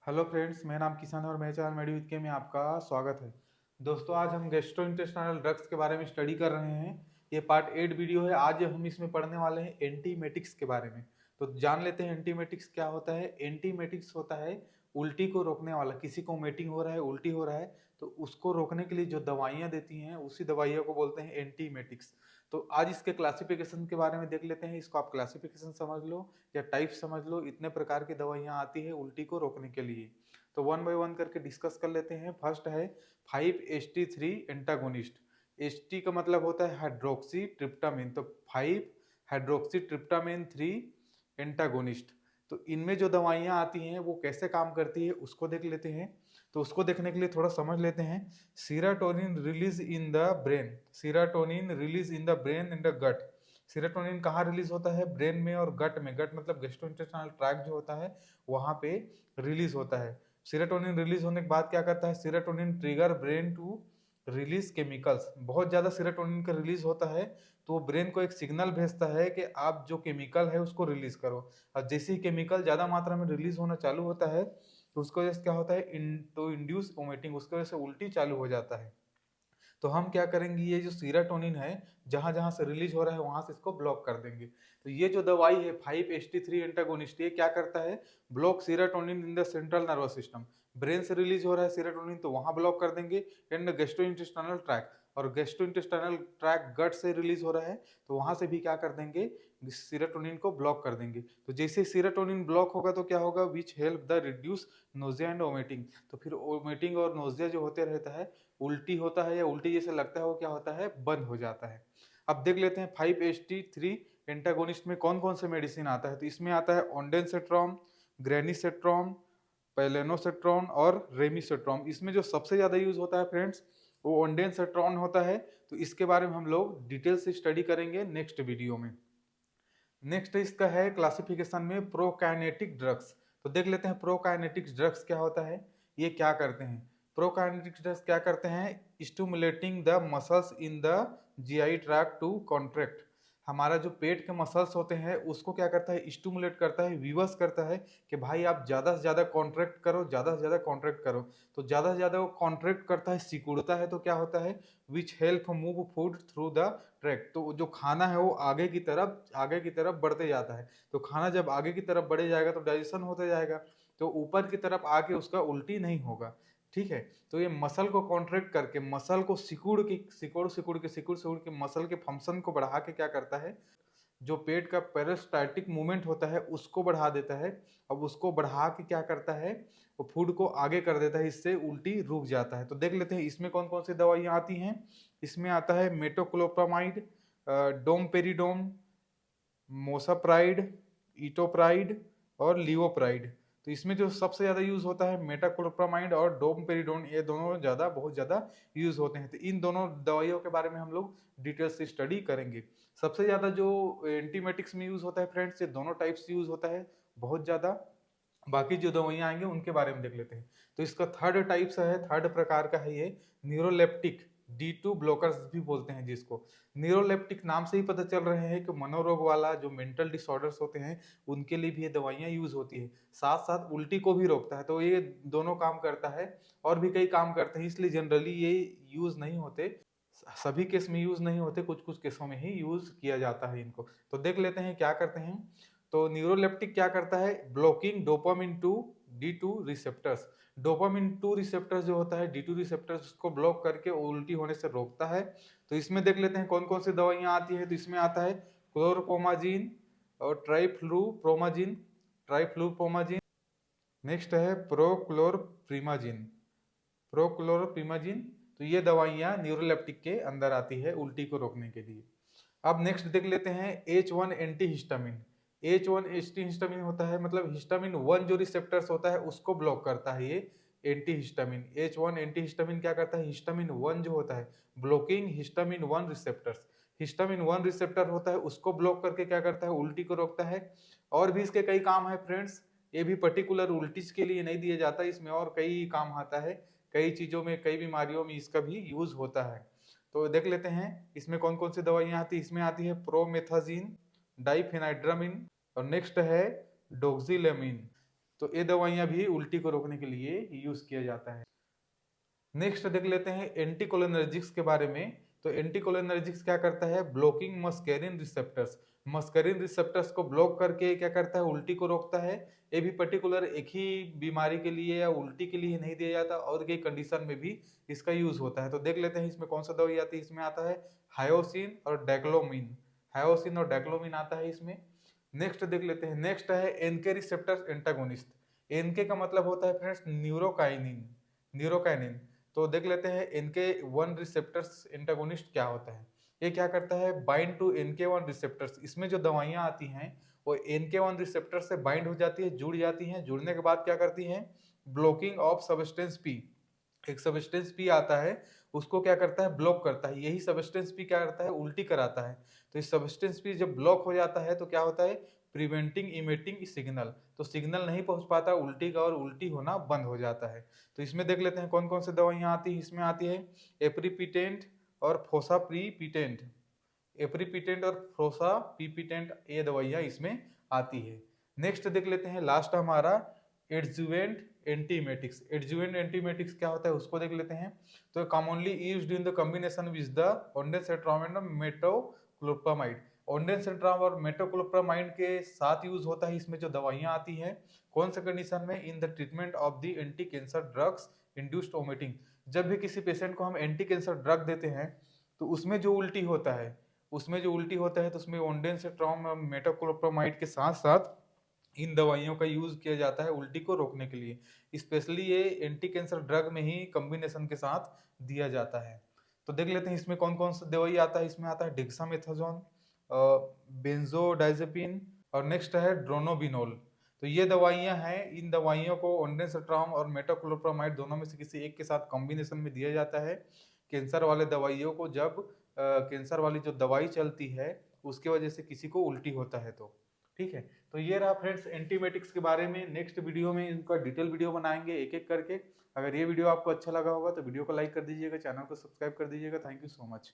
Hello friends, मेरा नाम किसान है और मेरे चैनल मेडिविद के में आपका स्वागत है। दोस्तों, आज हम गैस्ट्रोइंटेस्टाइनल ड्रग्स के बारे में स्टडी कर रहे हैं। ये पार्ट 8 वीडियो है। आज हम इसमें पढ़ने वाले हैं एंटीमेटिक्स के बारे में। तो जान लेते हैं एंटीमेटिक्स क्या होता है। एंटीमेटिक्स होता है उल्टी को रोकने वाला। किसी को मेटिंग हो रहा है, उल्टी हो रहा है, तो उसको रोकने के लिए जो दवाइयाँ देती हैं उसी दवाइयों को बोलते हैं एंटीमेटिक्स। तो आज इसके क्लासिफिकेशन के बारे में देख लेते हैं। इसको आप क्लासिफिकेशन समझ लो या टाइप समझ लो। इतने प्रकार की दवाइयाँ आती है उल्टी को रोकने के लिए। तो वन बाय वन करके डिस्कस कर लेते हैं। फर्स्ट है 5-HT3 एंटागोनिस्ट। एच टी का मतलब होता है हाइड्रोक्सी ट्रिप्टामिन, तो 5 हाइड्रोक्सी ट्रिप्टामिन 3 एंटागोनिस्ट। तो इनमें जो दवाइयाँ आती हैं वो कैसे काम करती है उसको देख लेते हैं। तो उसको देखने के लिए थोड़ा समझ लेते हैं। Serotonin release in the brain, serotonin release in the brain and the gut. Serotonin कहाँ रिलीज होता है? ब्रेन में और गट में। गट मतलब गैस्ट्रोइंटेस्टाइनल ट्रैक्ट जो होता है वहां पे रिलीज होता है। सीरोटोनिन रिलीज होने के बाद क्या करता है? Serotonin trigger brain to release chemicals. बहुत ज्यादा सीरोटोनिन का रिलीज होता है तो वो ब्रेन को एक सिग्नल भेजता है कि आप जो केमिकल है उसको रिलीज करो। और जैसे ही केमिकल ज्यादा मात्रा में रिलीज होना चालू होता है तो उसकी वजह से क्या होता है? टू इंड्यूस वोमिटिंग, उसकी वजह से उल्टी चालू हो जाता है। तो हम क्या करेंगे, ये जो सीराटोनिन है जहां जहां से रिलीज हो रहा है वहां से इसको ब्लॉक कर देंगे। तो ये जो दवाई है 5-HT3 एंटागोनिस्ट, ये क्या करता है? Block सीराटोनिन in the central nervous system. Brain से रिलीज हो रहा है सीराटोनिन तो वहां ब्लॉक कर देंगे। एंड गैस्ट्रोइंटेस्टाइनल ट्रैक, और गैस्ट्रोइंटेस्टाइनल ट्रैक गट से रिलीज हो रहा है तो वहां से भी क्या कर देंगे? सीराटोनिन को ब्लॉक कर देंगे। तो जैसे सीराटोनिन ब्लॉक होगा तो क्या होगा? Which help the reduce nausea and vomiting. तो फिर वोमिटिंग और नोजिया जो होते रहता है, उल्टी होता है या उल्टी जैसे लगता है, वो क्या होता है? बंद हो जाता है। अब देख लेते हैं 5-HT3 एंटागोनिस्ट में कौन कौन से मेडिसिन आता है। तो इसमें आता है ओंडेनसेट्रॉम, ग्रेनिसेट्रॉम, पैलेनोसेट्रॉन और रेमिसेट्रॉम। इसमें जो सबसे ज्यादा यूज होता है फ्रेंड्स वो ओंडेनसेट्रॉन होता है। तो इसके बारे में हम लोग डिटेल से स्टडी करेंगे नेक्स्ट वीडियो में। नेक्स्ट इसका है क्लासिफिकेशन में प्रोकाइनेटिक ड्रग्स। तो देख लेते हैं प्रोकाइनेटिक ड्रग्स क्या होता है, ये क्या करते हैं। प्रोकाइनेटिक ड्रग्स क्या करते हैं? Stimulating the muscles in the GI tract to contract. हमारा जो पेट के मसल्स होते हैं उसको क्या करता है? स्टिमुलेट करता है, विवश करता है कि भाई आप ज्यादा से ज्यादा कॉन्ट्रैक्ट करो, ज्यादा से ज्यादा कॉन्ट्रैक्ट करो। तो ज्यादा से ज्यादा वो कॉन्ट्रैक्ट करता है, सिकुड़ता है, तो क्या होता है? Which help move food through the track. तो जो खाना है वो आगे की तरफ बढ़ते जाता है। तो खाना जब आगे की तरफ बढ़े जाएगा तो डाइजेशन होते जाएगा, तो ऊपर की तरफ आके उसका उल्टी नहीं होगा। ठीक है। तो ये मसल को कॉन्ट्रैक्ट करके, मसल को सिकुड़ के मसल के फंक्शन को बढ़ा के क्या करता है? जो पेट का पेरिस्टाल्टिक मूवमेंट होता है उसको बढ़ा देता है। अब उसको बढ़ा के क्या करता है? वो फूड को आगे कर देता है, इससे उल्टी रुक जाता है। तो देख लेते हैं इसमें कौन कौन सी दवाइयाँ आती हैं। इसमें आता है मेटोक्लोप्रामाइड, डोमपेरिडोम, मोसाप्राइड, इटोप्राइड और लिवोप्राइड। तो इसमें जो सबसे ज्यादा यूज होता है मेटाक्लोप्रामाइड और डोमपेरिडोन, ये दोनों बहुत ज्यादा यूज होते हैं। तो इन दोनों दवाइयों के बारे में हम लोग डिटेल से स्टडी करेंगे। सबसे ज्यादा जो एंटीमेटिक्स में यूज होता है फ्रेंड्स, ये दोनों टाइप से यूज होता है बहुत ज्यादा। बाकी जो दवाइयाँ आएंगे उनके बारे में देख लेते हैं। तो इसका थर्ड टाइप्स है, थर्ड प्रकार का है ये न्यूरोलेप्टिक D2 ब्लॉकर्स भी बोलते हैं जिसको। न्यूरोलेप्टिक नाम से ही पता चल रहे हैं कि मनोरोग वाला जो मेंटल डिसऑर्डर्स होते हैं उनके लिए भी ये दवाइयाँ यूज होती है। साथ साथ उल्टी को भी रोकता है। तो ये दोनों काम करता है और भी कई काम करते हैं, इसलिए जनरली ये यूज नहीं होते। सभी केस में यूज नहीं होते, कुछ कुछ केसों में ही यूज किया जाता है इनको। तो देख लेते हैं क्या करते हैं। तो न्यूरोलेप्टिक क्या करता है? Blocking dopamine to D2 receptors. Dopamine 2 receptors जो होता है, D2 रिसेप्टर्स, उसको ब्लॉक करके उल्टी होने से रोकता है। तो इसमें देख लेते हैं कौन कौन सी दवाइयाँ आती है। तो इसमें आता है क्लोरपोमाजिन और ट्राइफ्लूपोमाजिन। नेक्स्ट है प्रोक्लोरप्रीमाजिन, प्रोक्लोरप्रीमाजिन। तो ये दवाइयाँ न्यूरोलेप्टिक के अंदर आती है उल्टी को रोकने के लिए। अब नेक्स्ट देख लेते हैं H1 anti histamine. H1 anti histamine होता है, मतलब हिस्टामिन 1 जो रिसेप्टर्स होता है उसको ब्लॉक करता है ये anti histamine. H1 anti histamine क्या करता है? हिस्टामिन 1 जो होता है, blocking histamine 1 receptors. Histamine 1 receptor होता है उसको ब्लॉक करके क्या करता है? उल्टी को रोकता है। और भी इसके कई काम है फ्रेंड्स, ये भी पर्टिकुलर उल्टीज के लिए नहीं दिया जाता, इसमें और कई काम आता है। कई चीजों में, कई बीमारियों में इसका भी यूज होता है। तो देख लेते हैं इसमें कौन कौन सी दवाइयाँ आती है। इसमें आती है प्रोमेथाजिन, डाइफेनाइड्रामिन और नेक्स्ट है डोक्सिलेमिन। तो ये दवाइयाँ भी उल्टी को रोकने के लिए यूज किया जाता है। नेक्स्ट देख लेते हैं एंटीकोलिनर्जिक्स के बारे में। तो एंटीकोलिनर्जिक्स क्या करता है, ब्लॉकिंग मस्कैरिन रिसेप्टर्स। मस्कैरिन रिसेप्टर्स को ब्लॉक करके क्या करता है, उल्टी को रोकता है। ये भी पर्टिकुलर एक ही बीमारी के लिए या उल्टी के लिए नहीं दिया जाता, और कई कंडीशन में भी इसका यूज होता है। तो देख लेते हैं इसमें कौन सा दवाई आती है। इसमें आता है हायोसिन और डेक्लोमिन। हायोसिन और डेक्लोमिन आता है इसमें। नेक्स्ट देख लेते हैं, नेक्स्ट है एनके रिसेप्टर्स एंटागोनिस्ट। एनके का मतलब होता है फ्रेंड्स न्यूरोकाइनिन। न्यूरोकाइनिन। तो देख लेते हैं इनके वन रिसेप्टर्स एंटागोनिस्ट क्या होता है। ये क्या करता है, बाइंड टू इनके वन रिसेप्टर्स। इसमें जो दवाइयां आती हैं वो इनके वन रिसेप्टर से बाइंड हो जाती है, जुड़ जाती हैं। जुड़ने के बाद क्या करती हैं, ब्लॉकिंग ऑफ सब्सटेंस पी। एक सब्सटेंस पी आता है, उसको क्या करता है, ब्लॉक करता है। यही सब्सटेंस पी क्या करता है, उल्टी कराता है। तो इस सब्सटेंस पी जब ब्लॉक हो जाता है तो क्या होता है, प्रिवेंटिंग इमिटिंग सिग्नल। तो सिग्नल नहीं पहुंच पाता उल्टी का, और उल्टी होना बंद हो जाता है। तो इसमें देख लेते हैं कौन कौन से दवाइयां आती है। इसमें आती है एप्रीपिटेंट और फोसाप्रीपिटेंट। एप्रीपिटेंट और फोसाप्रीपिटेंट ये दवाइयां इसमें आती है। नेक्स्ट देख लेते हैं लास्ट हमारा एडजुवेंट एंटीमेटिक्स। एडजुवेंट एंटीमेटिक्स क्या होता है उसको देख लेते हैं। तो commonly used in the combination with the ondansetron and metoclopramide. Ondansetron और मेटोक्लोप्रामाइड के साथ यूज होता है इसमें जो दवाइयां आती हैं। कौन से कंडीशन में, in the treatment of the anti cancer drugs induced vomiting. जब भी किसी पेशेंट को हम एंटी कैंसर ड्रग देते हैं तो उसमें जो उल्टी होता है, तो उसमें ओंडेनसेट्राम और मेटोक्लोप्रामाइड के साथ साथ इन दवाइयों का यूज किया जाता है उल्टी को रोकने के लिए। स्पेशली ये एंटी कैंसर ड्रग में ही कॉम्बिनेशन के साथ दिया जाता है। तो देख लेते हैं इसमें कौन कौन सा दवाई आता है। इसमें आता है डेक्सामेथासोन, बेंजोडाइजेपिन, और नेक्स्ट है ड्रोनोबिनोल। तो ये दवाइयां हैं। इन दवाइयों को ओंडेनसेट्राम और मेटोक्लोप्रामाइड दोनों में से किसी एक के साथ कॉम्बिनेशन में दिया जाता है कैंसर वाले दवाइयों को, जब कैंसर वाली जो दवाई चलती है उसकी वजह से किसी को उल्टी होता है। तो ठीक है, तो ये रहा फ्रेंड्स एंटीमेटिक्स के बारे में। नेक्स्ट वीडियो में इनका डिटेल वीडियो बनाएंगे एक एक करके। अगर ये वीडियो आपको अच्छा लगा होगा तो वीडियो को लाइक कर दीजिएगा, चैनल को सब्सक्राइब कर दीजिएगा। Thank you so much.